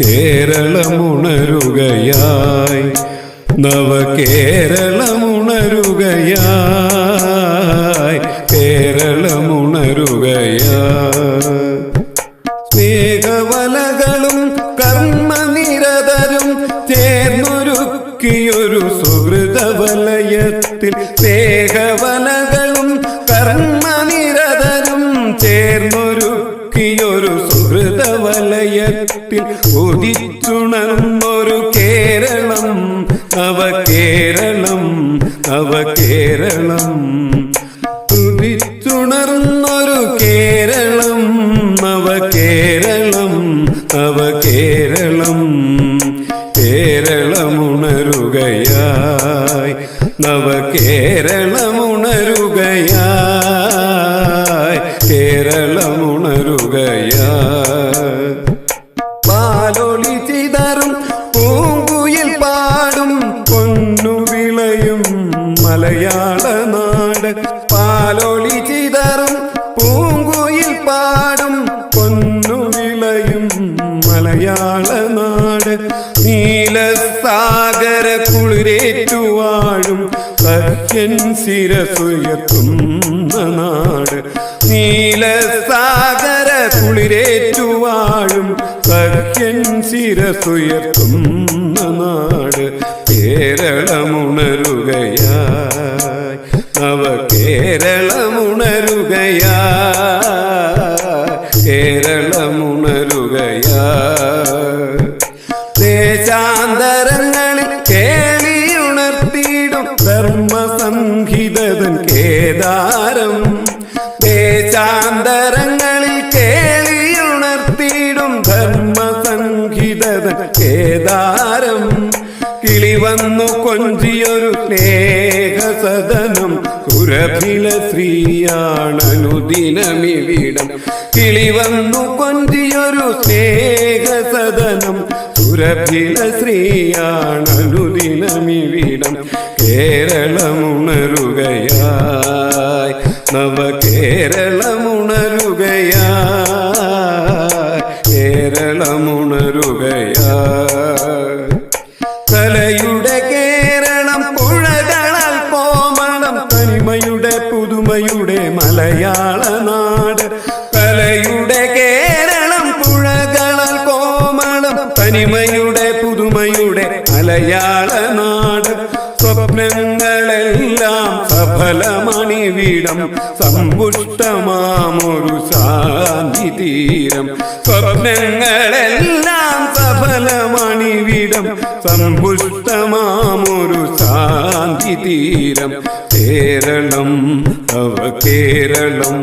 കേരളമുണരുകയായി നവകേരളമുണരുകയായി കേരളമുണരുകയായി സ്നേഹവലകളും കർമ്മനിരതരും ചേർന്നൊരുക്കിയൊരു സുഹൃതവലയത്തിൽ സ്നേഹവലകളും കർമ്മനിരതരും ചേർന്നൊരുക്കിയൊരു സുഹൃതവലയത്തിൽ ഉദിച്ചുണർന്നൊരു കേരളം നവകേരളം നവകേരളം ഉദിച്ചുണർന്നൊരു കേരളം നവകേരളം നവകേരളം കേരളമുണരുകയായി നവകേരളമുണരുകയായി കേരളമുണരുകയായി പാലൊളി ചിതറും പൂങ്കുയിൽ പാടും പൊന്നുവിളയും മലയാള നാട് പാലൊളി ചിതറും പൂങ്കുയിൽ പാടും പൊന്നുവിളയും മലയാള നാട് നീലസാഗര കുളിരേറ്റുവാഴും സഖ്യൻ ശിരസുയർത്തുന്ന നാട് നീലസാഗര കുളിരേറ്റുവാഴും സഖ്യൻ ശിരസുയർത്തുന്ന നാട് കേരളമുണരുകയായി നവകേരളമുണരുകയായി കേരളമുണരുകയായി ദേശാന്തരങ്ങളിൽ കേളിയുണർത്തിയിടും ധർമ്മസംഹിതൻ കേദാരം ദേശാന്തരങ്ങളിൽ കേളിയുണർത്തിയിടും ധർമ്മസംഹിതൻ കേദാരം കിളിവന്നു കൊഞ്ചിയൊരു സ്നേഹസദനം സുരഭില ശ്രീയാണനുദിനമിവിടം കിളിവന്നു കൊഞ്ചിയൊരു സ്നേഹസദനം സുരഭില ശ്രീയാണനുദിനമിവിടം കേരളമുണരുകയായി നവകേരളമുണരുകയായി കേരളമുണരുകയായി കലയുടെ കേരളം പുഴകളാൽ കോമളം തനിമയുടെ പുതുമയുടെ മലയാള നാട് കലയുടെ കേരളം പുഴകളാൽ കോമളം തനിമയുടെ പുതുമയുടെ മലയാള നാട് സ്വപ്നങ്ങളെല്ലാം സഫലമണിവിടം സമ്പുഷ്ടമാമൊരു ശാന്തി തീരം സ്വപ്നങ്ങളെല്ലാം സഫലമണിവിടം സമ്പുഷ്ടമാമൊരു ശാന്തി തീരം കേരളം നവകേരളം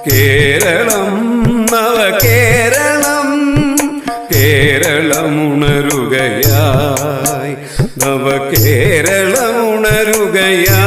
കേരളം നവകേരളം കേരളമുണരുകയായി നവകേരളമുണരുകയായി